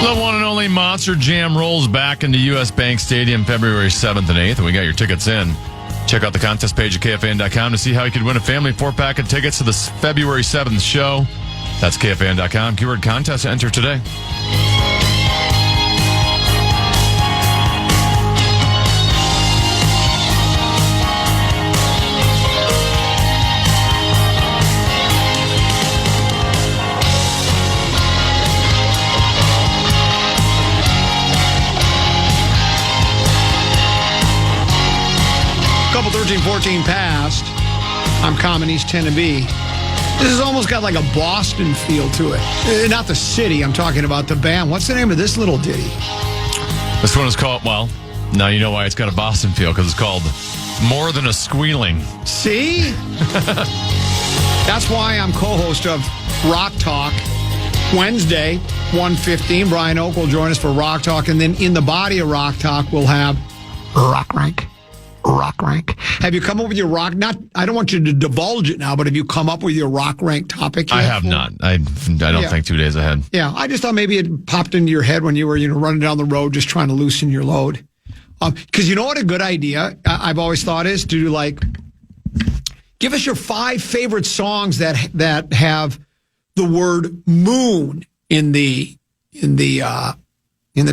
The one and only Monster Jam rolls back into U.S. Bank Stadium February 7th and 8th, and we got your tickets in. Check out the contest page at KFAN.com to see how you could win a family 4-pack of tickets to the February 7th show. That's KFAN.com. Keyword contest to enter today. Couple 13-14 past. I'm Common East Tennessee. This has almost got like a Boston feel to it. Not the city, I'm talking about the band. What's the name of this little ditty? This one is called, well, now you know why it's got a Boston feel, because it's called More Than a Squealing. See? That's why I'm co-host of Rock Talk. Wednesday, 1:15. Brian Oak will join us for Rock Talk. And then in the body of Rock Talk, we'll have Rock Rank. Rock rank. Have you come up with your rock? I don't want you to divulge it now, but have you come up with your rock rank topic yet? I have not. I don't think 2 days ahead. Yeah, I just thought maybe it popped into your head when you were running down the road just trying to loosen your load. Because you know what a good idea I've always thought is to give us your 5 favorite songs that have the word moon in the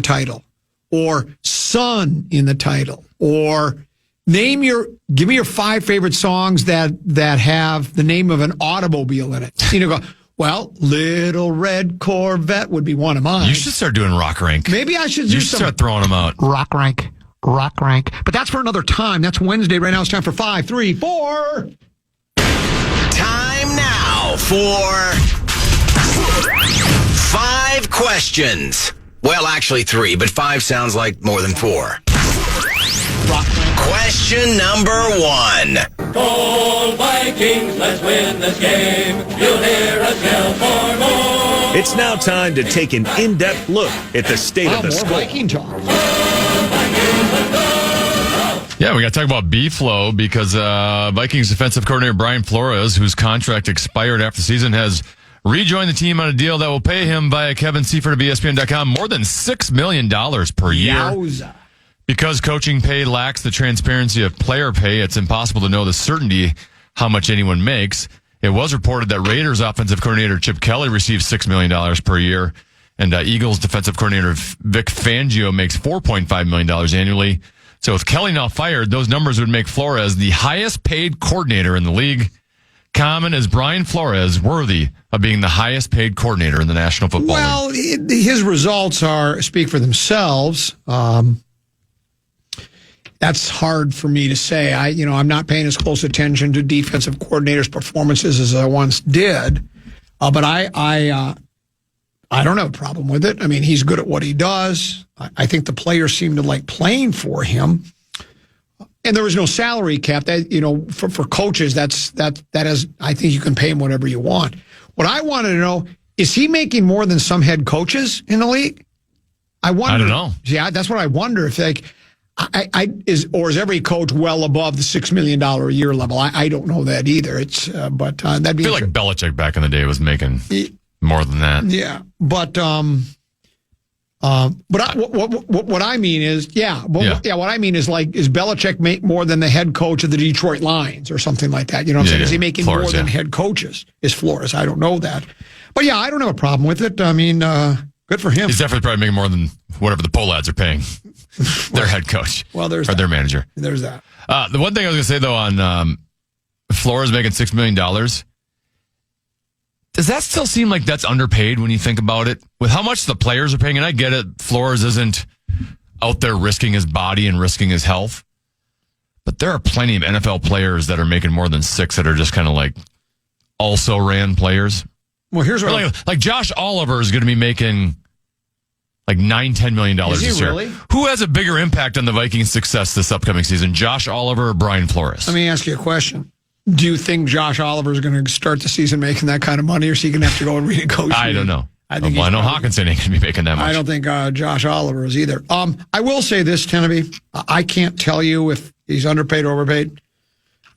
title, or sun in the title, or give me your 5 favorite songs that have the name of an automobile in it. Go, well, Little Red Corvette would be one of mine. You should start doing Rock Rank. Maybe I should start throwing them out. Rock Rank. But that's for another time. That's Wednesday. Right now it's time for 5, 3, 4. Time now for 5 questions. Well, actually 3, but 5 sounds like more than 4. Question number 1. Go Vikings, let's win this game. You'll hear us yell for more. It's now time to take an in-depth look at the state of the school. Viking talk. Yeah, we got to talk about B-Flow because Vikings defensive coordinator Brian Flores, whose contract expired after the season, has rejoined the team on a deal that will pay him via Kevin Seifert of ESPN.com more than $6 million per year. Yowza. Because coaching pay lacks the transparency of player pay, it's impossible to know the certainty how much anyone makes. It was reported that Raiders offensive coordinator Chip Kelly receives $6 million per year, and Eagles defensive coordinator Vic Fangio makes $4.5 million annually. So with Kelly now fired, those numbers would make Flores the highest paid coordinator in the league. Common, is Brian Flores worthy of being the highest paid coordinator in the National Football League? Well, his results speak for themselves. That's hard for me to say. I'm not paying as close attention to defensive coordinators' performances as I once did. But I don't have a problem with it. I mean, he's good at what he does. I think the players seem to like playing for him. And there was no salary cap. That for coaches, that is, I think you can pay him whatever you want. What I wanted to know, is he making more than some head coaches in the league? I don't know. Yeah, that's what I wonder. If is every coach well above the $6 million a year level? I don't know that either. That'd be. I feel like Belichick back in the day was making more than that. Yeah, but what I mean is, what I mean is, like, is Belichick make more than the head coach of the Detroit Lions or something like that? You know what I'm saying? Is he making Flores, more than head coaches? Is Flores? I don't know that, but yeah, I don't have a problem with it. I mean, good for him. He's definitely probably making more than whatever the Pohlads are paying their head coach. Well, there's their manager. There's that. The one thing I was going to say though on Flores making $6 million. Does that still seem like that's underpaid when you think about it? With how much the players are paying, and I get it, Flores isn't out there risking his body and risking his health. But there are plenty of NFL players that are making more than $6 million that are just kind of like also ran players. Well, here's what like Josh Oliver is going to be making like $9-10 million this year. Really? Who has a bigger impact on the Vikings' success this upcoming season, Josh Oliver or Brian Flores? Let me ask you a question. Do you think Josh Oliver is going to start the season making that kind of money, or is he going to have to go and renegotiate? I don't know. I know Hawkinson ain't going to be making that much. I don't think Josh Oliver is either. I will say this, Tennessee. I can't tell you if he's underpaid or overpaid.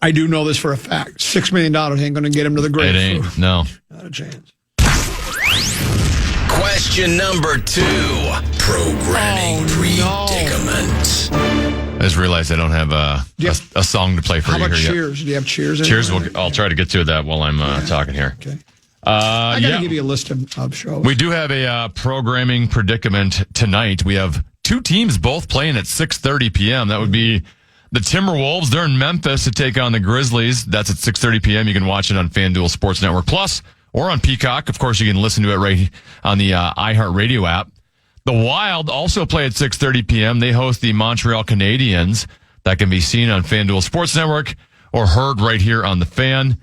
I do know this for a fact. $6 million ain't going to get him to the grave. It ain't. No. Not a chance. Question number 2. Programming predicament. I just realized I don't have a song to play for How you about here Cheers? Do you have Cheers? Cheers. I'll try to get to that while I'm talking here. Okay. I got to give you a list of shows. We do have a programming predicament tonight. We have 2 teams both playing at 6:30 p.m. That would be the Timberwolves. They're in Memphis to take on the Grizzlies. That's at 6:30 p.m. You can watch it on FanDuel Sports Network Plus or on Peacock. Of course, you can listen to it right on the iHeartRadio app. The Wild also play at 6:30 p.m. They host the Montreal Canadiens. That can be seen on FanDuel Sports Network or heard right here on the Fan.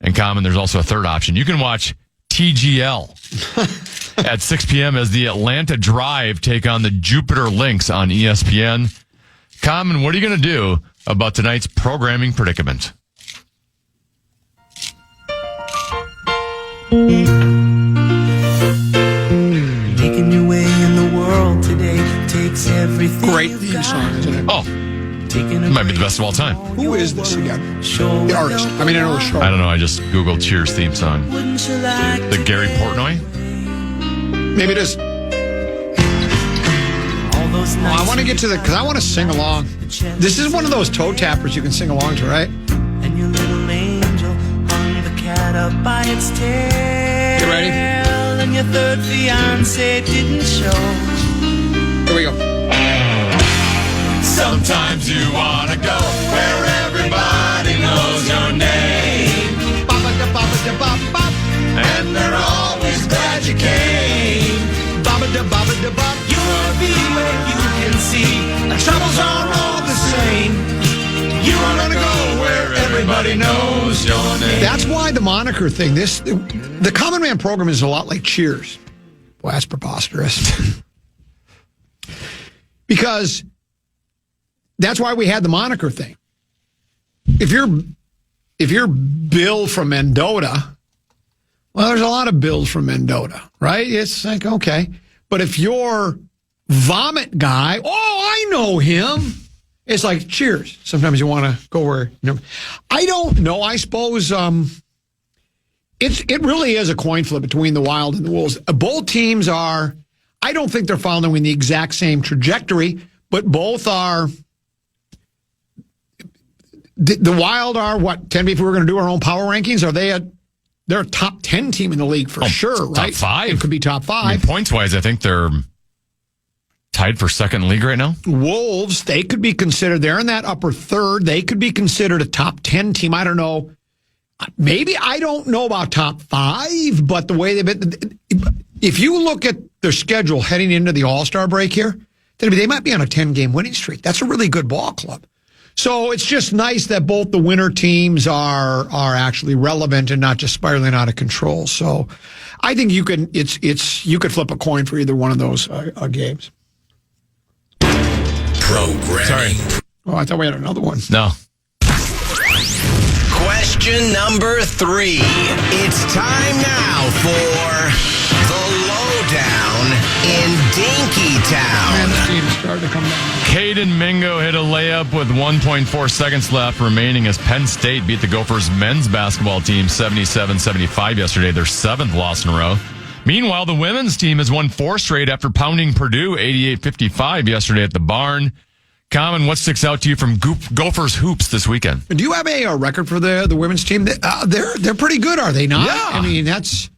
And Common, there's also a third option. You can watch TGL at 6 p.m. as the Atlanta Drive take on the Jupiter Lynx on ESPN. Common, what are you going to do about tonight's programming predicament? Making your way in the world today takes everything. Great theme song, isn't it? Oh, it might be the best of all time. Who is this again? The artist. I mean, I know the show. I don't know. I just Googled Cheers theme song. The Gary Portnoy? Maybe it is. I want to get to because I want to sing along. This is one of those toe tappers you can sing along to, right? And your little angel hung the cat up by its tail. You ready? And your third fiance didn't show. Here we go. Sometimes you want to go where everybody knows your name. And they're always glad you came. You'll be where you can see the troubles are all the same. You want to go where everybody knows your name. That's why the moniker thing, the Common Man program is a lot like Cheers. Boy, that's preposterous. Because that's why we had the moniker thing. If you're Bill from Mendota, well, there's a lot of Bills from Mendota, right? It's like, okay. But if you're Vomit Guy, oh, I know him. It's like Cheers. Sometimes you want to go where, I don't know. I suppose it really is a coin flip between the Wild and the Wolves. Both teams are, I don't think they're following the exact same trajectory, but both are. The Wild are what, 10, if we were going to do our own power rankings, are they they're a top 10 team in the league for sure, right? Top 5. It could be top 5. I mean, points-wise, I think they're tied for second in the league right now. Wolves, they could be considered, they're in that upper third. They could be considered a top 10 team. I don't know. Maybe, I don't know about top 5, but the way they've been, if you look at their schedule heading into the All-Star break here, they might be on a 10-game winning streak. That's a really good ball club. So it's just nice that both the winner teams are actually relevant and not just spiraling out of control. So I think you could flip a coin for either one of those games. Programming. Sorry. Oh, I thought we had another one. No. Question number 3. It's time now for the lowdown in Dinkytown. Man, the team started to come down. Caden Mingo hit a layup with 1.4 seconds left remaining as Penn State beat the Gophers men's basketball team 77-75 yesterday, their 7th loss in a row. Meanwhile, the women's team has won 4 straight after pounding Purdue 88-55 yesterday at the Barn. Common, what sticks out to you from Gophers hoops this weekend? Do you have a record for the women's team? They're pretty good, are they not? Yeah. I mean, that's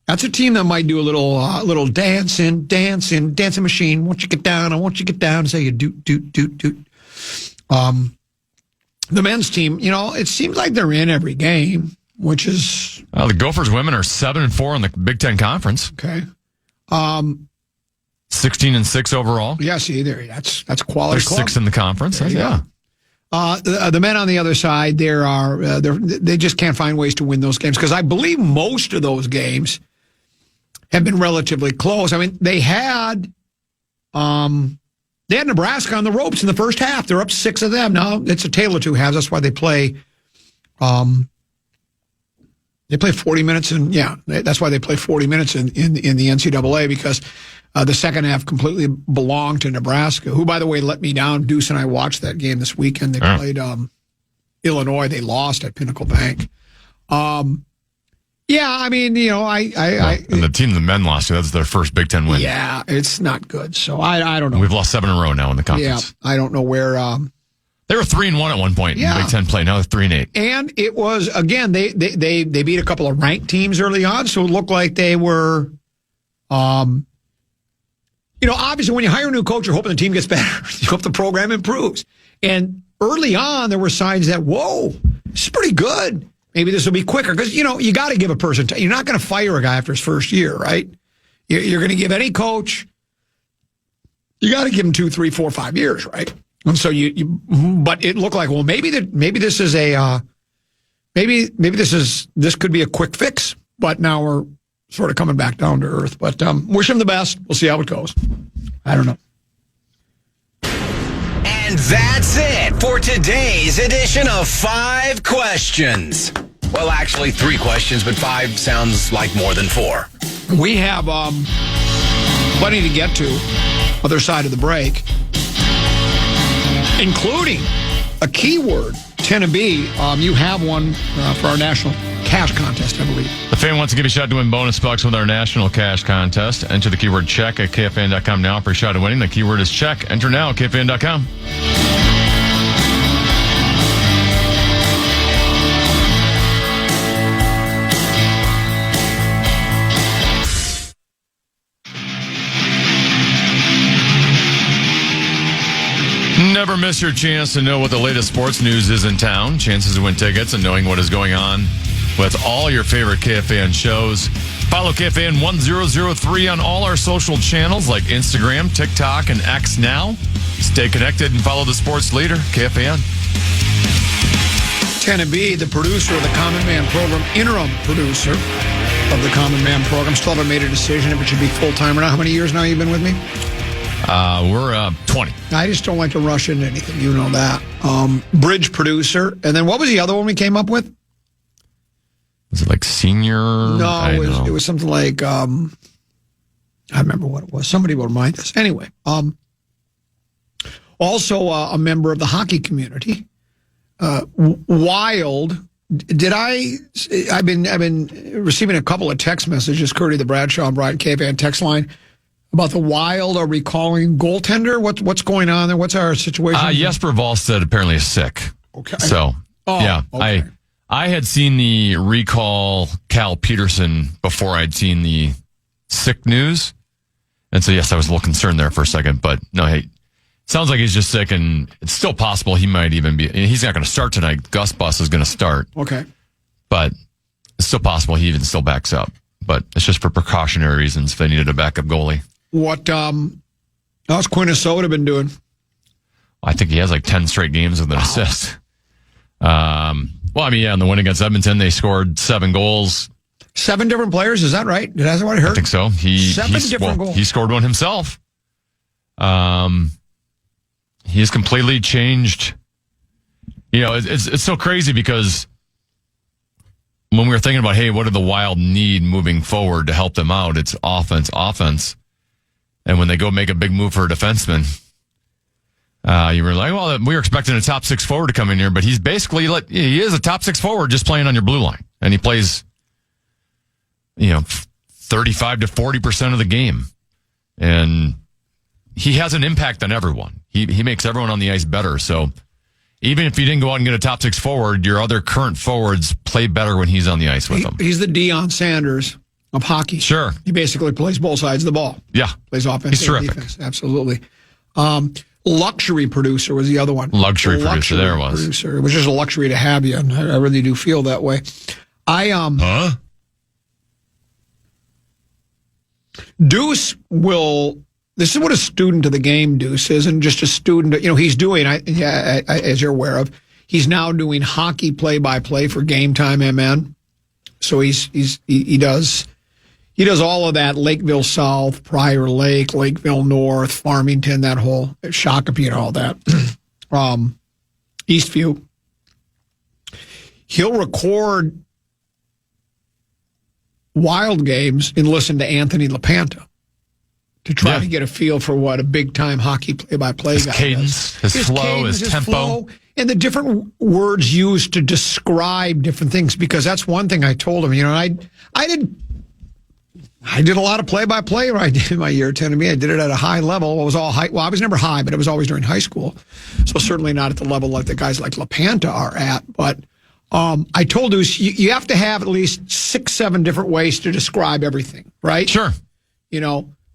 a team that might do a little dancing machine. Once you get down, I want you to get down. Say you doot. The men's team, it seems like they're in every game, which is the Gophers women are 7-4 in the Big Ten Conference. okay. 16-6 overall. Yeah, see there, that's quality. They're club. 6th in the conference. There you Yeah. go. The men on the other side, they just can't find ways to win those games because I believe most of those games have been relatively close. I mean, they had Nebraska on the ropes in the first half. They're up 6 of them. Now it's a tale of two halves. That's why they play. They play 40 minutes, and that's why they play 40 minutes in the NCAA because the second half completely belonged to Nebraska, who, by the way, let me down. Deuce and I watched that game this weekend. They played Illinois. They lost at Pinnacle Bank. Yeah, I mean, And the team the men lost to, that's their first Big Ten win. yeah, it's not good. So I don't know. We've lost 7 in a row now in the Yeah, conference. I don't know where. They were 3-1 at one point in Big Ten play. Now they're 3-8. And it was, again, they beat a couple of ranked teams early on, so it looked like they were, obviously when you hire a new coach, you're hoping the team gets better. You hope the program improves. And early on, there were signs that, whoa, this is pretty good. Maybe this will be quicker. Because, you got to give a person time. You're not going to fire a guy after his first year, right? You're going to give any coach, you got to give him 2, 3, 4, 5 years, right? And so but it looked like, well, maybe this is this could be a quick fix. But now we're sort of coming back down to earth. But wish him the best. We'll see how it goes. I don't know. And that's it for today's edition of 5 Questions. Well, actually 3 questions, but 5 sounds like more than 4. We have plenty to get to other side of the break, including a keyword, 10 to be. You have one for our national cash contest, I believe. The fan wants to give you a shot to win bonus bucks with our national cash contest. Enter the keyword check at KFAN.com now for a shot at winning. The keyword is check. Enter now at KFAN.com. Never miss your chance to know what the latest sports news is in town. Chances to win tickets and knowing what is going on with all your favorite KFAN shows. Follow KFAN 1003 on all our social channels like Instagram, TikTok, and X now. Stay connected and follow the sports leader, KFAN. 10 to be, the producer of the Common Man program, interim producer of the Common Man program. Still haven't made a decision if it should be full-time or not. How many years now you've been with me? We're 20. I just don't like to rush into anything. You know that. Bridge producer. And then what was the other one we came up with? Was it like senior? No, it was something like, I remember what it was. Somebody will remind us. Anyway, also a member of the hockey community. Wild. I've been receiving a couple of text messages, courtesy of the Bradshaw and Bryant KFAN text line, about the Wild are recalling goaltender. What's going on there? What's our situation? Jesper Wallstedt apparently is sick. Okay. So, yeah, okay. I had seen the recall Cal Peterson before I'd seen the sick news. And so, yes, I was a little concerned there for a second. But, no, hey, sounds like he's just sick, and it's still possible he might even be. He's not going to start tonight. Gus Bus is going to start. Okay. But it's still possible he even still backs up. But it's just for precautionary reasons if they needed a backup goalie. How's Quinnesota been doing? I think he has like 10 straight games with an assist. Well, I mean, yeah, in the win against Edmonton, they scored 7 goals. 7 different players, is that right? That's what I heard? I think so. 7 different goals. He scored one himself. He has completely changed. It's so crazy because when we were thinking about, hey, what do the Wild need moving forward to help them out? It's offense. And when they go make a big move for a defenseman, you were like, well, we were expecting a top 6 forward to come in here, but he's basically he is a top 6 forward just playing on your blue line. And he plays, 35 to 40% of the game. And he has an impact on everyone. He makes everyone on the ice better. So even if you didn't go out and get a top 6 forward, your other current forwards play better when he's on the ice with them. He's the Deion Sanders of hockey. Sure. He basically plays both sides of the ball. Yeah. Plays offense and defense. Absolutely. Luxury producer was the other one. Luxury producer, there it was. Producer. It was just a luxury to have you, and I really do feel that way. Deuce will... This is what a student of the game, Deuce, is, and just a student. He's doing, as you're aware of, he's now doing hockey play-by-play for Game Time MN. So he does all of that, Lakeville South, Prior Lake, Lakeville North, Farmington, that whole Shakopee and all that. Eastview. He'll record Wild games and listen to Anthony LaPanta to try to get a feel for what a big-time hockey play-by-play guy cadence, does. His flow, his tempo. Flow. and the different words used to describe different things, because that's one thing I told him. I did a lot of play-by-play when I did my year 10 to me. I did it at a high level. It was all high. Well, I was never high, but it was always during high school. So certainly not at the level like the guys like LaPanta are at. But I told him you have to have at least 6-7 different ways to describe everything, right? Sure.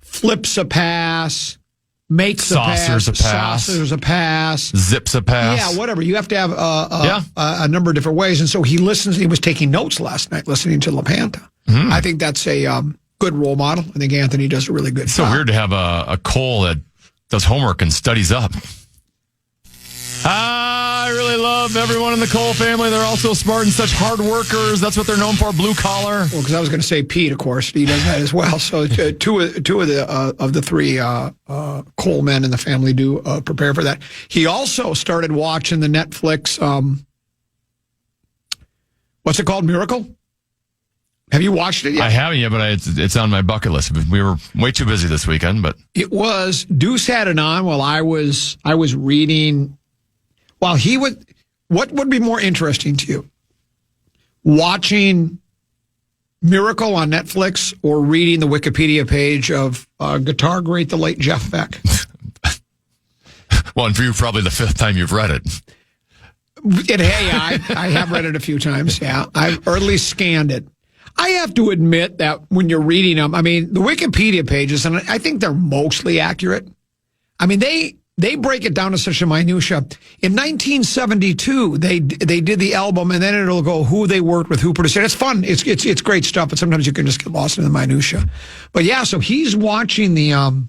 Flips a pass, makes a pass, saucers a pass, zips a pass. Yeah, whatever. You have to have a number of different ways. And so he listens. He was taking notes last night listening to LaPanta. I think that's a good role model. I think Anthony does a really good job. It's so weird to have a Cole that does homework and studies up. I really love everyone in the Cole family. They're all so smart and such hard workers. That's what they're known for, blue collar. Well, because I was going to say Pete, of course. He does that as well. So two of the three Cole men in the family do prepare for that. He also started watching the Netflix, what's it called, Miracle? Have you watched it yet? I haven't yet, but it's on my bucket list. We were way too busy this weekend, but it was. Deuce had it on while I was reading. While he would, what would be more interesting to you? Watching Miracle on Netflix or reading the Wikipedia page of guitar great, the late Jeff Beck? Well, and for you, probably the 5th time you've read it. I have read it a few times, yeah. Or at least scanned it. I have to admit that when you're reading them, I mean, the Wikipedia pages, and I think they're mostly accurate. I mean, they break it down to such a minutia. In 1972, they did the album, and then it'll go who they worked with, who produced it. It's fun. It's great stuff, but sometimes you can just get lost in the minutia. But yeah, so he's watching the and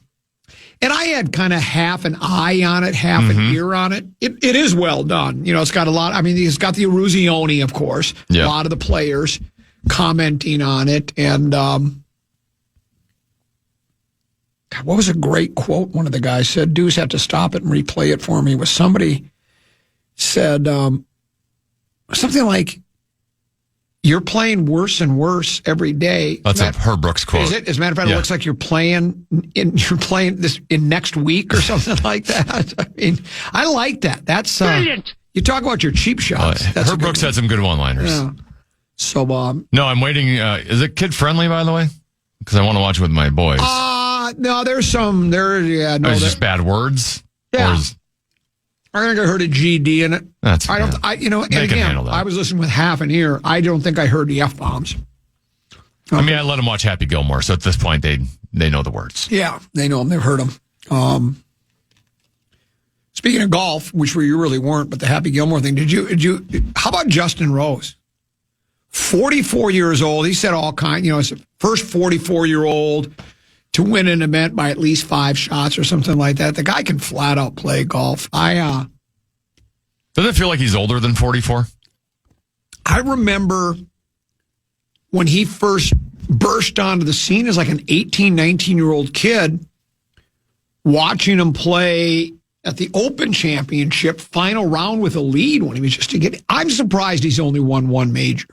I had kind of half an eye on it, half an ear on it. It is well done. It's got a lot. I mean, he's got the Eruzione, of course. Yeah. A lot of the players commenting on it, and God, what was a great quote one of the guys said? Deuce had to stop it and replay it for me. Was somebody said something like, "You're playing worse and worse every day." That's a Herb Brooks quote. Is it? As a matter of fact, It looks like you're playing this in next week or something like that. I mean, I like that. That's brilliant. You talk about your cheap shots. Herb Brooks had some good one-liners. Yeah. So, no, I'm waiting. Is it kid friendly, by the way? Because I want to watch it with my boys. No, there's some there. Yeah, no, it's just bad words. Yeah, I think I heard a GD in it. That's I don't. And again, I was listening with half an ear. I don't think I heard the F bombs. I mean, I let them watch Happy Gilmore, so at this point they know the words. Yeah, they know them. They've heard them. Speaking of golf, which you really weren't, but the Happy Gilmore thing. Did you? How about Justin Rose? 44 years old. He said all kinds. It's the first 44-year-old to win an event by at least 5 shots or something like that. The guy can flat out play golf. Doesn't it feel like he's older than 44? I remember when he first burst onto the scene as like an 18, 19-year-old kid, watching him play at the Open Championship final round with a lead when he was just a kid. I'm surprised he's only won one major.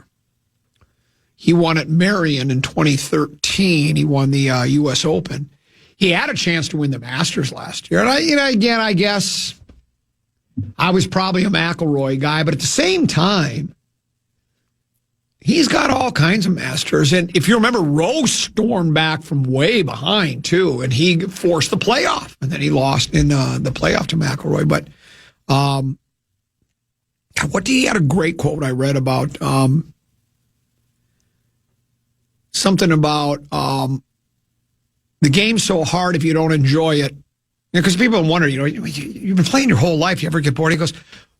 He won at Marion in 2013. He won the U.S. Open. He had a chance to win the Masters last year. And I guess I was probably a McIlroy guy, but at the same time, he's got all kinds of Masters. And if you remember, Rose stormed back from way behind, too, and he forced the playoff. And then he lost in the playoff to McIlroy. But he had a great quote I read about something about the game's so hard if you don't enjoy it. Because people wonder, you've been playing your whole life. You ever get bored? He goes,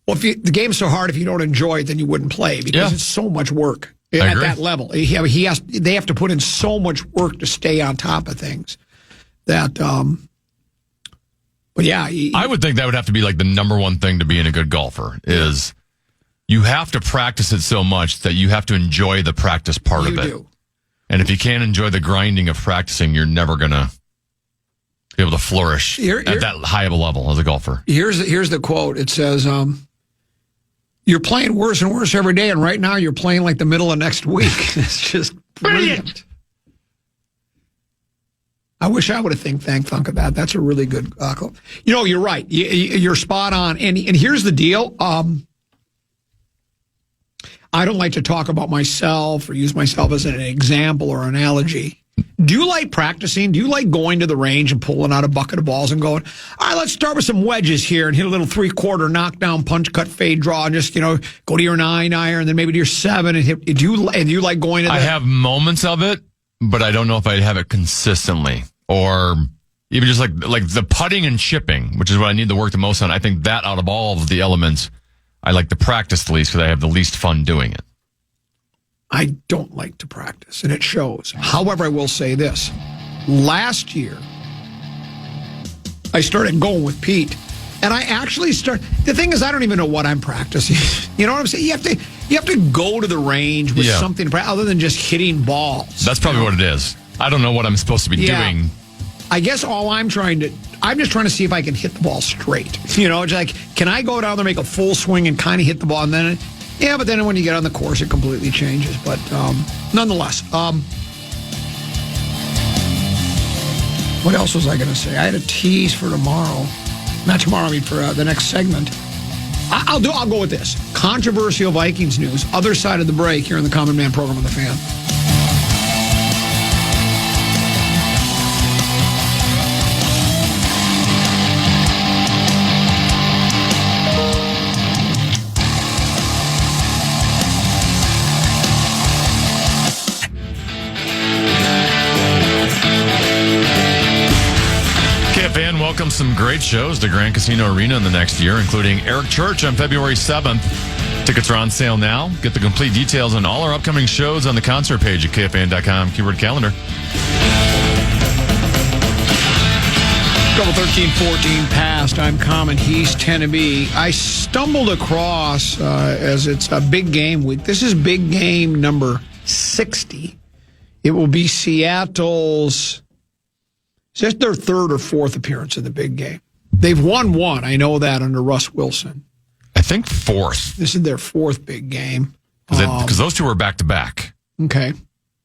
well, the game's so hard if you don't enjoy it, then you wouldn't play because it's so much work at that level. They have to put in so much work to stay on top of things. That, but yeah, I would think that would have to be like the number one thing to being a good golfer is you have to practice it so much that you have to enjoy the practice part of it. You do. And if you can't enjoy the grinding of practicing, you're never going to be able to flourish at that high of a level as a golfer. Here's the quote. It says, you're playing worse and worse every day, and right now you're playing like the middle of next week. It's just brilliant. I wish I would have thunk of that. That's a really good you're right. You're spot on. And here's the deal. I don't like to talk about myself or use myself as an example or analogy. Do you like practicing? Do you like going to the range and pulling out a bucket of balls and going, all right, let's start with some wedges here and hit a little 3/4 knockdown, punch, cut, fade, draw, and just, go to your 9 iron, then maybe to your 7 and hit. Do you like going to that? I have moments of it, but I don't know if I'd have it consistently. Or even just like the putting and chipping, which is what I need to work the most on. I think that out of all of the elements, I like to practice the least because I have the least fun doing it. I don't like to practice, and it shows. However, I will say this. Last year, I started going with Pete, and I actually the thing is, I don't even know what I'm practicing. You know what I'm saying? You have to go to the range with something other than just hitting balls. That's probably what it is. I don't know what I'm supposed to be doing. I guess I'm just trying to see if I can hit the ball straight. Just like, can I go down there, make a full swing and kind of hit the ball? And then, but then when you get on the course, it completely changes. But nonetheless, what else was I going to say? I had a tease for tomorrow. Not tomorrow, for the next segment. I'll go with this. Controversial Vikings news. Other side of the break here in the Common Man program on the Fan. KFAN welcomes some great shows to Grand Casino Arena in the next year, including Eric Church on February 7th. Tickets are on sale now. Get the complete details on all our upcoming shows on the concert page at KFAN.com, keyword calendar. Double 13-14 past. I'm Common. He's Tenebee. I stumbled across, as it's a big game week. This is big game number 60. It will be Seattle's... It's just their third or fourth appearance in the big game. They've won one. I know that under Russ Wilson. I think fourth. This is their fourth big game. Because those two were back-to-back. Okay.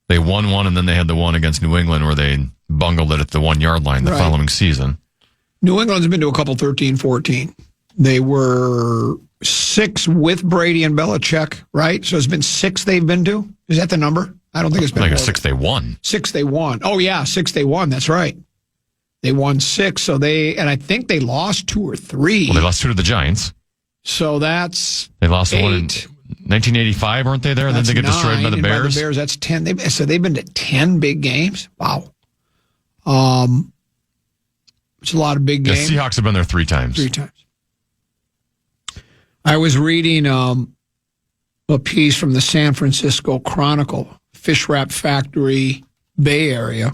They won one, and then they had the one against New England where they bungled it at the 1 yard line the following season. New England's been to a couple 13-14. They were 6 with Brady and Belichick, right? So it's been 6 they've been to? Is that the number? I don't think it's been. Like a 6 they won. 6 they won. Oh, yeah, 6 they won. That's right. They won 6, and I think they lost 2 or 3. Well, they lost 2 to the Giants. So that's They lost 8. one in 1985, weren't they there? And then they get destroyed by the Bears. That's 10. So they've been to 10 big games. Wow. It's a lot of big games. The Seahawks have been there 3 times. 3 times. I was reading a piece from the San Francisco Chronicle, Fish Wrap Factory, Bay Area.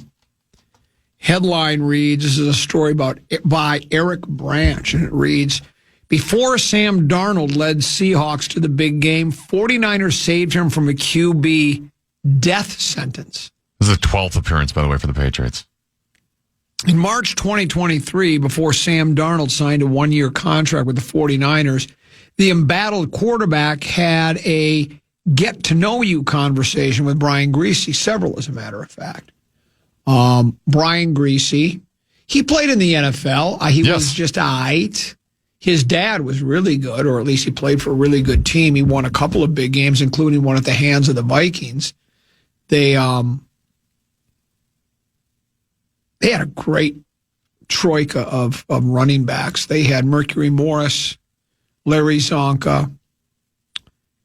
Headline reads, this is a story by Eric Branch, and it reads, before Sam Darnold led Seahawks to the big game, 49ers saved him from a QB death sentence. This is the 12th appearance, by the way, for the Patriots. In March 2023, before Sam Darnold signed a 1-year contract with the 49ers, the embattled quarterback had a get-to-know-you conversation with Brian Griese, several as a matter of fact. Brian Griese, he played in the NFL. He was just all right. His dad was really good, or at least he played for a really good team. He won a couple of big games, including one at the hands of the Vikings. They had a great troika of running backs. They had Mercury Morris, Larry Zonka,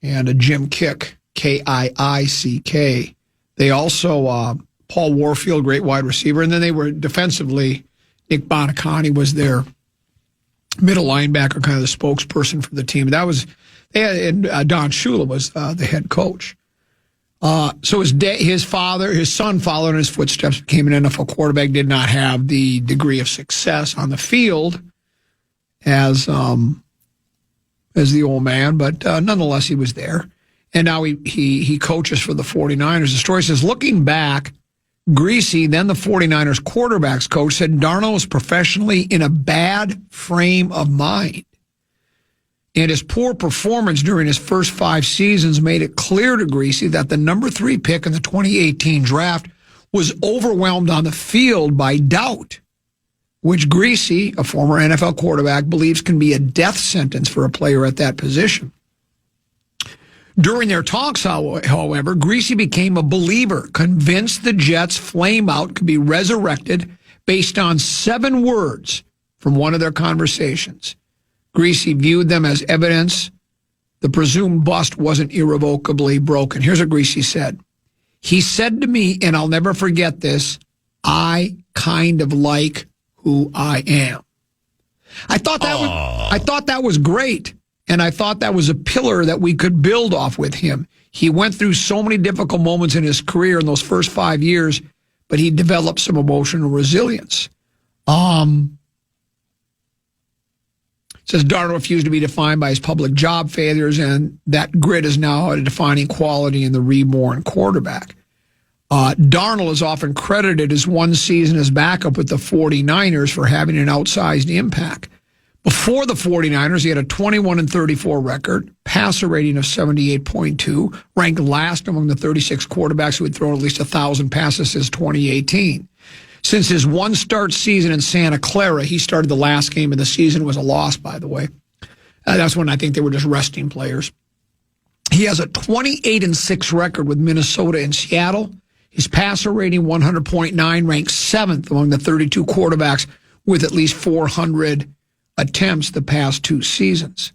and a Jim Kick, Kiick. They also, Paul Warfield, great wide receiver. And then they were defensively, Nick Bonacani was their middle linebacker, kind of the spokesperson for the team. Don Shula was the head coach. So his son followed in his footsteps, became an NFL quarterback, did not have the degree of success on the field as the old man, but nonetheless, he was there. And now he coaches for the 49ers. The story says, looking back, Griese, then the 49ers quarterbacks coach, said Darnold was professionally in a bad frame of mind. And his poor performance during his first 5 seasons made it clear to Griese that the number 3 pick in the 2018 draft was overwhelmed on the field by doubt, which Greasy, a former NFL quarterback, believes can be a death sentence for a player at that position. During their talks, however, Greasy became a believer, convinced the Jets' flameout could be resurrected based on 7 words from one of their conversations. Greasy viewed them as evidence the presumed bust wasn't irrevocably broken. Here's what Greasy said. He said to me, and I'll never forget this, I kind of like who I am. I thought that was great. And I thought that was a pillar that we could build off with him. He went through so many difficult moments in his career in those first 5 years, but he developed some emotional resilience. Says Darnold refused to be defined by his public job failures, and that grit is now a defining quality in the reborn quarterback. Darnold is often credited as one season as backup with the 49ers for having an outsized impact. Before the 49ers, he had a 21-34 record, passer rating of 78.2, ranked last among the 36 quarterbacks who had thrown at least 1,000 passes since 2018. Since his one-start season in Santa Clara, he started the last game of the season. It was a loss, by the way. That's when I think they were just resting players. He has a 28-6 record with Minnesota and Seattle. His passer rating, 100.9, ranked 7th among the 32 quarterbacks with at least 400 attempts the past 2 seasons.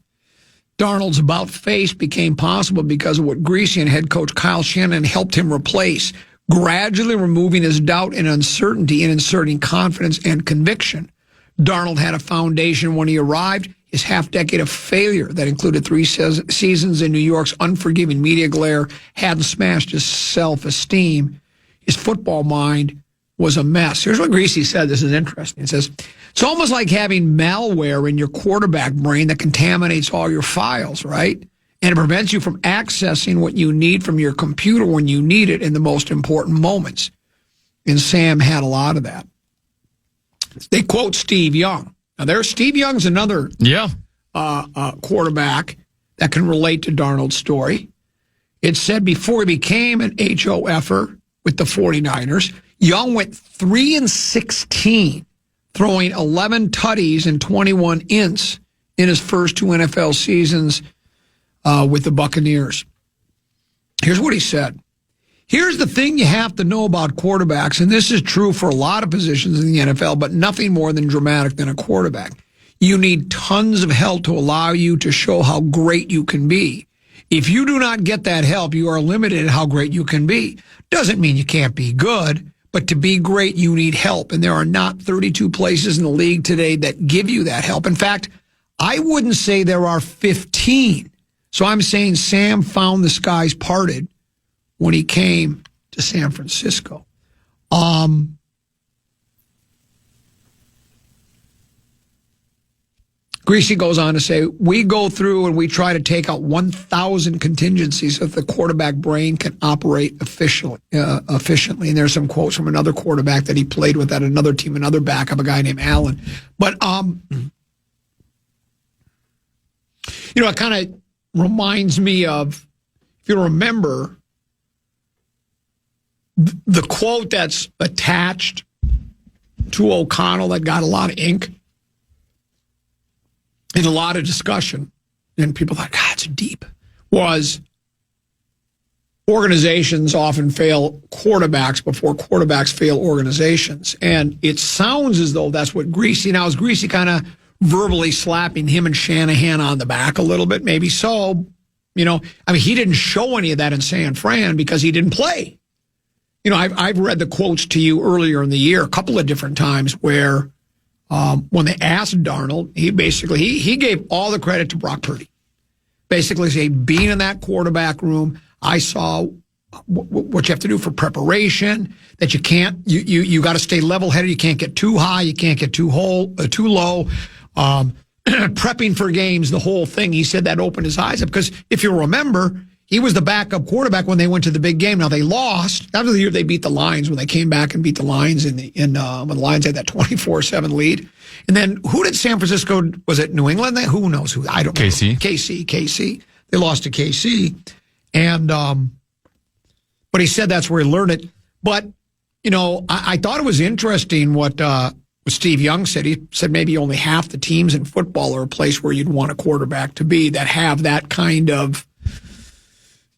Darnold's about-face became possible because of what Greasy and head coach Kyle Shanahan helped him replace, gradually removing his doubt and uncertainty and inserting confidence and conviction. Darnold had a foundation when he arrived. His half-decade of failure that included 3 seasons in New York's unforgiving media glare hadn't smashed his self-esteem. His football mind was a mess. Here's what Greasy said. This is interesting. It says, it's almost like having malware in your quarterback brain that contaminates all your files, right? And it prevents you from accessing what you need from your computer when you need it in the most important moments. And Sam had a lot of that. They quote Steve Young. Now, Steve Young's another quarterback that can relate to Darnold's story. It said before he became an HOFer with the 49ers, Young went 3-16, throwing 11 tutties and 21 ints in his first 2 NFL seasons with the Buccaneers. Here's what he said. Here's the thing you have to know about quarterbacks, and this is true for a lot of positions in the NFL, but nothing more than dramatic than a quarterback. You need tons of help to allow you to show how great you can be. If you do not get that help, you are limited in how great you can be. Doesn't mean you can't be good, but to be great, you need help. And there are not 32 places in the league today that give you that help. In fact, I wouldn't say there are 15. So I'm saying Sam found the skies parted when he came to San Francisco. Greasy goes on to say, we go through and we try to take out 1,000 contingencies so that the quarterback brain can operate efficiently. And there's some quotes from another quarterback that he played with at another team, another backup, a guy named Allen. But, it kind of reminds me of, if you remember, the quote that's attached to O'Connell that got a lot of ink and a lot of discussion, and people thought, God, it's deep, was organizations often fail quarterbacks before quarterbacks fail organizations. And it sounds as though that's what Greasy, now is Greasy kind of verbally slapping him and Shanahan on the back a little bit? Maybe so. He didn't show any of that in San Fran because he didn't play. I've read the quotes to you earlier in the year a couple of different times where when they asked Darnold, he basically he gave all the credit to Brock Purdy. Basically, say being in that quarterback room, I saw what you have to do for preparation. That you can't you got to stay level headed. You can't get too high. You can't get too low. Prepping for games, the whole thing. He said that opened his eyes up because if you remember, he was the backup quarterback when they went to the big game. Now they lost. That was the year they beat the Lions when they came back and beat the Lions when the Lions had that 24-7 lead. And then who did San Francisco? Was it New England? Who knows who? I don't know. KC. They lost to KC, and but he said that's where he learned it. But I thought it was interesting what Steve Young said. He said maybe only half the teams in football are a place where you'd want a quarterback to be that have that kind of,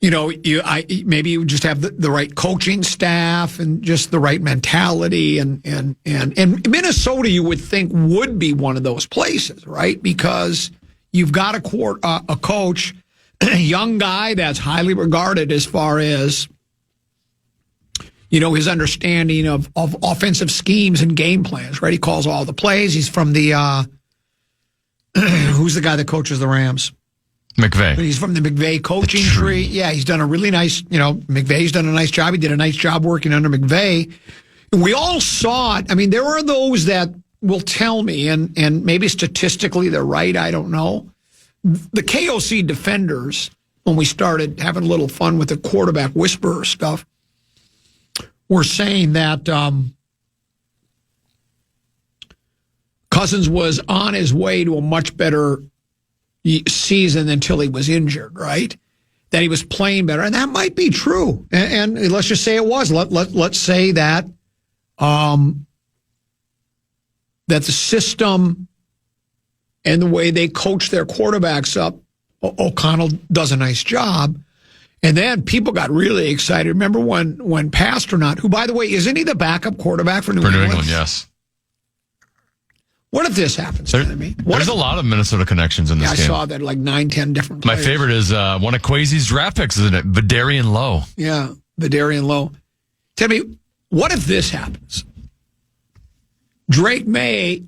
maybe you just have the right coaching staff and just the right mentality. And Minnesota, you would think, would be one of those places, right? Because you've got a coach, a young guy that's highly regarded as far as, his understanding of offensive schemes and game plans, right? He calls all the plays. He's from the, who's the guy that coaches the Rams? McVay. He's from the McVay coaching tree. Yeah, he's done a really nice, McVay's done a nice job. He did a nice job working under McVay. And we all saw it. I mean, there are those that will tell me, and maybe statistically they're right, I don't know. The KOC defenders, when we started having a little fun with the quarterback whisperer stuff, were saying that Cousins was on his way to a much better season until he was injured, right? That he was playing better, and that might be true. And let's just say it was. Let's say that that the system and the way they coach their quarterbacks up, O'Connell does a nice job. And then people got really excited. Remember when Pasternaut, who, by the way, isn't he the backup quarterback for New England? Yes. What if this happens? There's a lot of Minnesota connections in this game. I saw that like 9-10 different players. My favorite is one of Kwesi's draft picks, isn't it? Vidarian Lowe. Yeah, Vidarian Lowe. Tell me, what if this happens? Drake May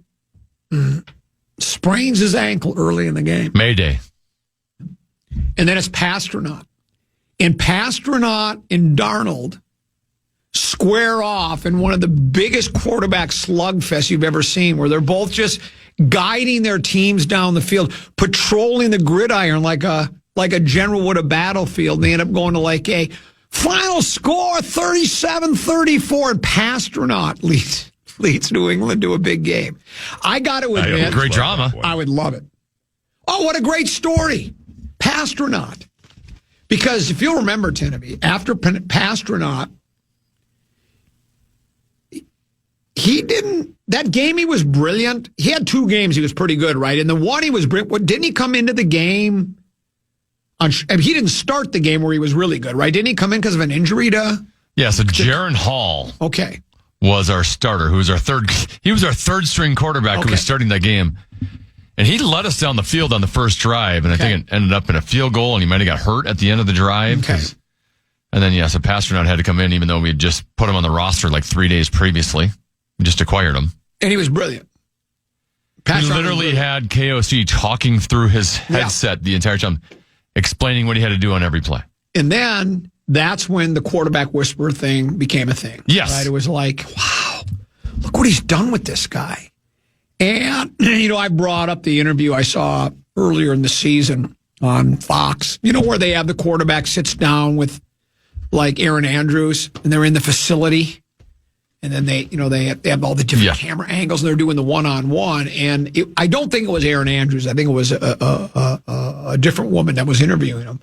sprains his ankle early in the game. Mayday. And then it's Pasternaut. And Pasternaut and Darnold square off in one of the biggest quarterback slugfests you've ever seen, where they're both just guiding their teams down the field, patrolling the gridiron like a general would a battlefield. And they end up going to like a final score 37-34, and Pasternaut leads New England to a big game. I got to admit, great drama. I would love it. Oh, what a great story. Pasternaut. Because if you'll remember, Teneby, after Pasternaut, that game he was brilliant. He had 2 games he was pretty good, right? And the one he was brilliant, didn't he come into the game? He didn't start the game where he was really good, right? Didn't he come in because of an injury to? Yeah, so Jaron Hall was our starter, who was our third string quarterback who was starting that game. And he led us down the field on the first drive, and I think it ended up in a field goal, and he might have got hurt at the end of the drive. Okay. And then, so Pasternaut had to come in, even though we had just put him on the roster like 3 days previously. We just acquired him. And he was brilliant. He literally had KOC talking through his headset the entire time, explaining what he had to do on every play. And then that's when the quarterback whisperer thing became a thing. Yes. Right? It was like, wow, look what he's done with this guy. And, I brought up the interview I saw earlier in the season on Fox, where they have the quarterback sits down with like Aaron Andrews, and they're in the facility. And then they have all the different camera angles, and they're doing the one-on-one. And I don't think it was Aaron Andrews. I think it was a different woman that was interviewing him.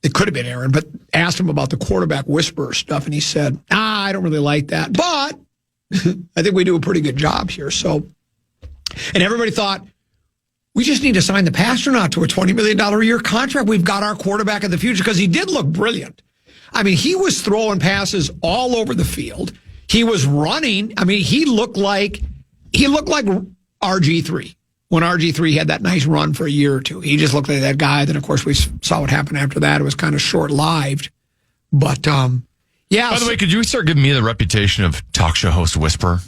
It could have been Aaron, but asked him about the quarterback whisperer stuff, and he said, I don't really like that. But I think we do a pretty good job here. So, and everybody thought, we just need to sign the Pasternaut to a $20 million a year contract. We've got our quarterback of the future, because he did look brilliant. I mean, he was throwing passes all over the field. He was running. I mean, he looked like RG3 when RG3 had that nice run for a year or two. He just looked like that guy. Then, of course, we saw what happened after that. It was kind of short-lived. But, By the way, could you start giving me the reputation of talk show host whisperer?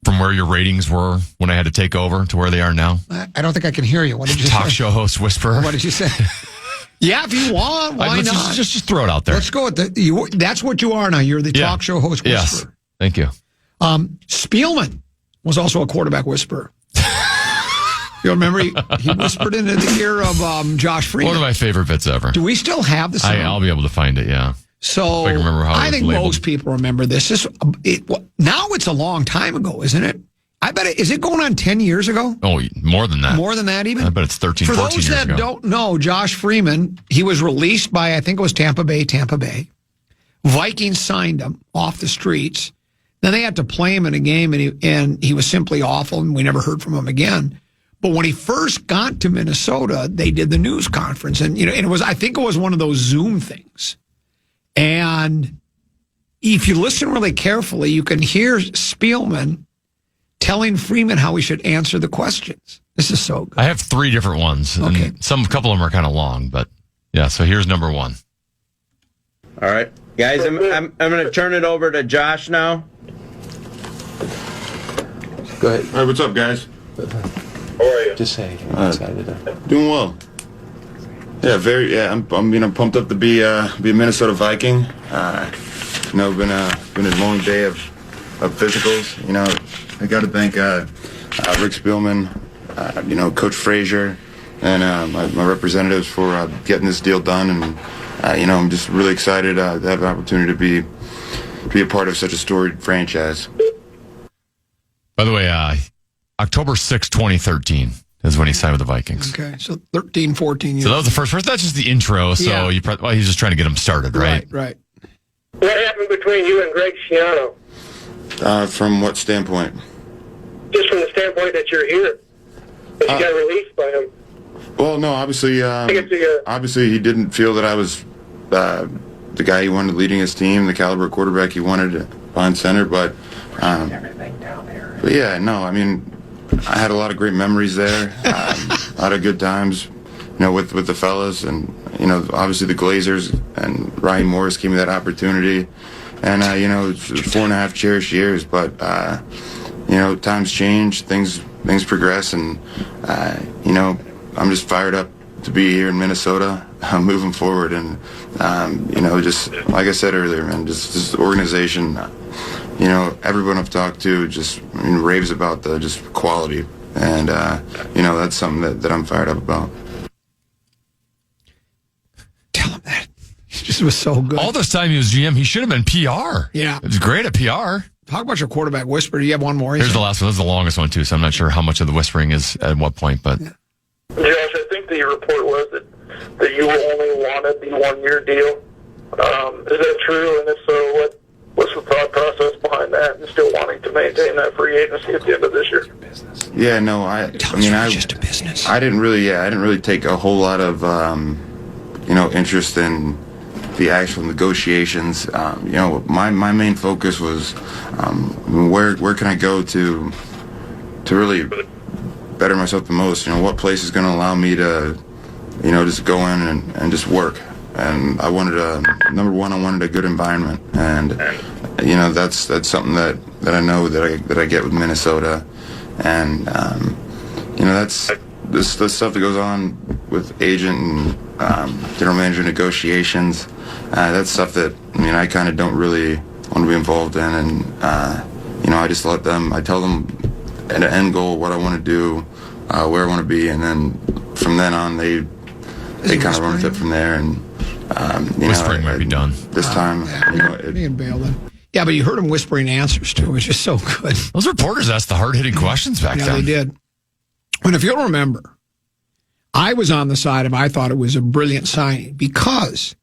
From where your ratings were when I had to take over to where they are now? I don't think I can hear you. What did you say? Talk show host whisperer. What did you say? Yeah, if you want, why not? Just throw it out there. Let's go with that's what you are now. You're the talk show host whisperer. Yes. Thank you. Spielman was also a quarterback whisperer. You remember he whispered into the ear of Josh Freeman. One of my favorite bits ever. Do we still have the song? I'll be able to find it, yeah. So I can remember how I think most people remember this. Now it's a long time ago, isn't it? I bet is it going on 10 years ago? Oh, more than that. More than that even? I bet it's 13, 14 years ago. For those that don't know, Josh Freeman, he was released by, I think it was Tampa Bay, Vikings signed him off the streets. Then they had to play him in a game, and he was simply awful, and we never heard from him again. But when he first got to Minnesota, they did the news conference, and I think it was one of those Zoom things. And if you listen really carefully, you can hear Spielman telling Freeman how he should answer the questions. This is so good. I have 3 different ones. Okay. And a couple of them are kind of long, but yeah, so here's number 1. All right, guys, I'm going to turn it over to Josh now. Go ahead. All right, what's up, guys? How are you? Just say you're excited. Doing well. Yeah, I'm pumped up to be a Minnesota Viking. Been a long day of physicals. I got to thank Rick Spielman, Coach Frazier, and my representatives for getting this deal done. And I'm just really excited to have the opportunity to be a part of such a storied franchise. By the way, October 6, 2013 is when he signed with the Vikings. Okay, so 13, 14 years. So that was the first. That's just the intro. So Yeah. he's just trying to get him started, right? Right. What happened between you and Greg Schiano? From what standpoint? Just from the standpoint that you're here. That you got released by him. Well, no, obviously he didn't feel that I was the guy he wanted leading his team, the caliber of quarterback he wanted behind center, but yeah, no, I had a lot of great memories there, a lot of good times, with the fellas, and obviously the Glazers and Ryan Morris gave me that opportunity, and it's 4.5 cherished years, but times change, things progress, and I'm just fired up to be here in Minnesota, moving forward, and just like I said earlier, man, just this organization. Everyone I've talked to just raves about the just quality, and that's something that I'm fired up about. Tell him that. He just was so good. All this time he was GM, he should have been PR. Yeah. It was great at PR. Talk about your quarterback whisper. Do you have one more? Here's the last one. This is the longest one, too, so I'm not sure how much of the whispering is at what point, but... Josh, I think the report was that you only wanted the 1-year deal. Is that true? And if so, what's the thought process behind that, and still wanting to maintain that free agency at the end of this year? Yeah, no, just a business. I didn't really take a whole lot of interest in the actual negotiations. My main focus was where can I go to really better myself the most. What place is going to allow me to just go in and just work. And I wanted number one, I wanted a good environment, and that's something that I know that I get with Minnesota, and that's this stuff that goes on with agent and general manager negotiations. That's stuff that I kind of don't really want to be involved in, and I just let them. I tell them an end goal, what I want to do, where I want to be, and then from then on they kind of run with it from there. And whispering might be done this time. Me and Bale then. Yeah, but you heard him whispering answers to it. It was just so good. Those reporters asked the hard-hitting questions back then. Yeah, they did. And if you'll remember, I was on the side of I thought it was a brilliant signing because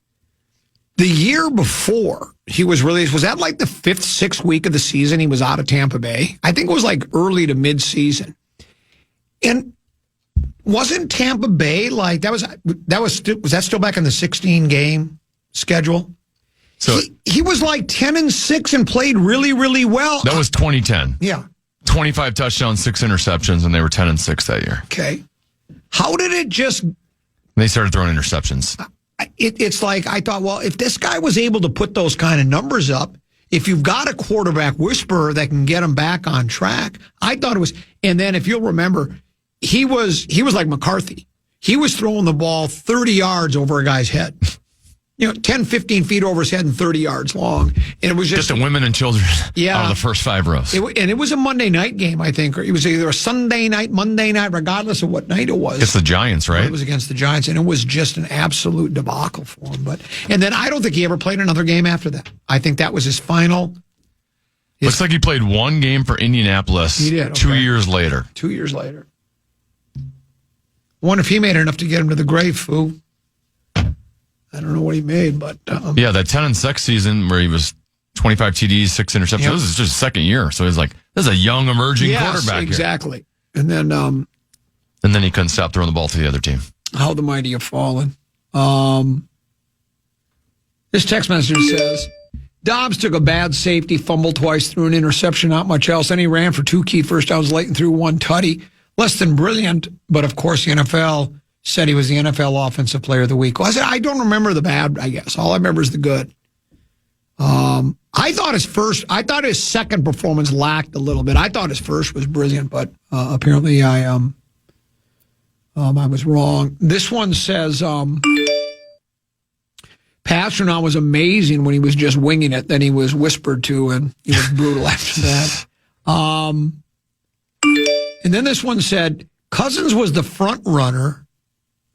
the year before he was released, was that like the 5th, 6th week of the season he was out of Tampa Bay? I think it was like early to mid-season. And wasn't Tampa Bay like was that still back in the 16-game schedule? So he was like 10-6 and played really, really well. That was 2010. Yeah. 25 touchdowns, 6 interceptions, and they were 10-6 that year. Okay. How did it just... They started throwing interceptions. It's like, I thought, well, if this guy was able to put those kind of numbers up, if you've got a quarterback whisperer that can get him back on track, I thought it was... And then if you'll remember... He was like McCarthy. He was throwing the ball 30 yards over a guy's head. 10, 15 feet over his head and 30 yards long. And it was just the women and children out of the first 5 rows. And it was a Monday night game, I think. Or it was either a Sunday night, Monday night, regardless of what night it was. It's the Giants, right? It was against the Giants, and it was just an absolute debacle for him. And then I don't think he ever played another game after that. I think that was his final. Looks like he played 1 game for Indianapolis. He did. 2 years later. 2 years later. I wonder if he made enough to get him to the grave, Foo. I don't know what he made, but Yeah, that 10-6 season where he was 25 TDs, 6 interceptions. Yep. This is just second year, so he's like, this is a young emerging quarterback. Exactly. And then And then he couldn't stop throwing the ball to the other team. how the mighty have fallen. This text message says, Dobbs took a bad safety, fumbled twice, threw an interception, not much else. Then he ran for 2 key first downs late and threw 1 tutty. Less than brilliant, but of course the NFL said he was the NFL Offensive Player of the Week. Well, I don't remember the bad, I guess. All I remember is the good. I thought his second performance lacked a little bit. I thought his first was brilliant, but apparently I was wrong. This one says, Pasternak was amazing when he was just winging it. Then he was whispered to, and he was brutal after that. And then this one said, Cousins was the front runner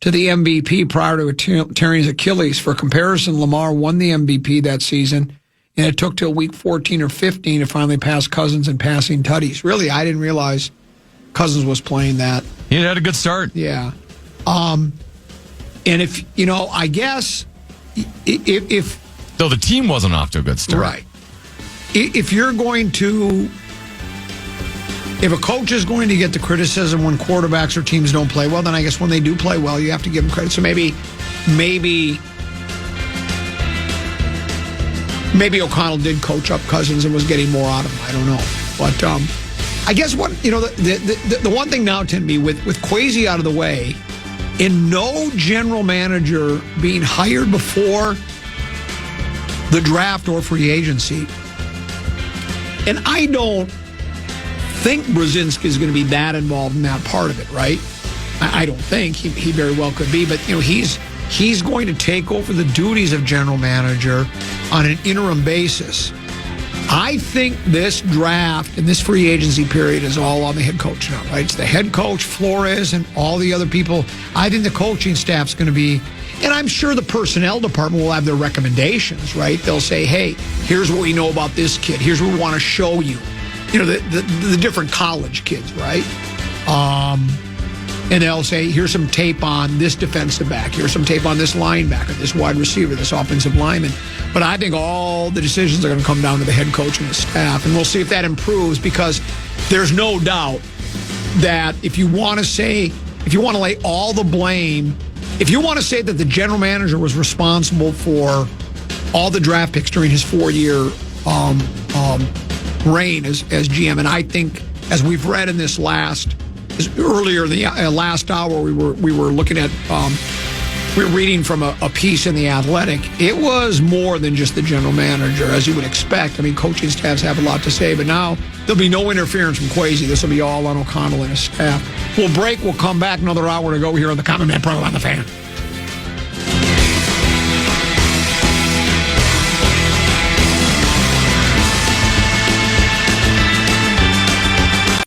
to the MVP prior to tearing his Achilles. For comparison, Lamar won the MVP that season, and it took till week 14 or 15 to finally pass Cousins in passing tutties. Really, I didn't realize Cousins was playing that. He had a good start. Yeah. And if, I guess if Though the team wasn't off to a good start. right, if a coach is going to get the criticism when quarterbacks or teams don't play well, then I guess when they do play well, you have to give them credit. So maybe O'Connell did coach up Cousins and was getting more out of him. I don't know. But I guess the one thing now, Timby, with Kwesi out of the way, and no general manager being hired before the draft or free agency, and I don't think Brzezinski is going to be that involved in that part of it, right? I don't think. He very well could be, but he's going to take over the duties of general manager on an interim basis. I think this draft and this free agency period is all on the head coach now, right? It's the head coach, Flores, and all the other people. I think the coaching staff's going to be, and I'm sure the personnel department will have their recommendations, right? They'll say, hey, here's what we know about this kid. Here's what we want to show you. The different college kids, right? And they'll say, here's some tape on this defensive back. Here's some tape on this linebacker, this wide receiver, this offensive lineman. But I think all the decisions are going to come down to the head coach and the staff. And we'll see if that improves, because there's no doubt that if you want to lay all the blame, if you want to say that the general manager was responsible for all the draft picks during his 4-year reign as GM, and I think, as we've read in this earlier in the last hour, we were looking at, we were reading from a piece in The Athletic. It was more than just the general manager, as you would expect. I mean, coaching staffs have a lot to say, but now there'll be no interference from Kwesi. This will be all on O'Connell and his staff. We'll break. We'll come back. Another hour to go here on the Common Man program on the Fan.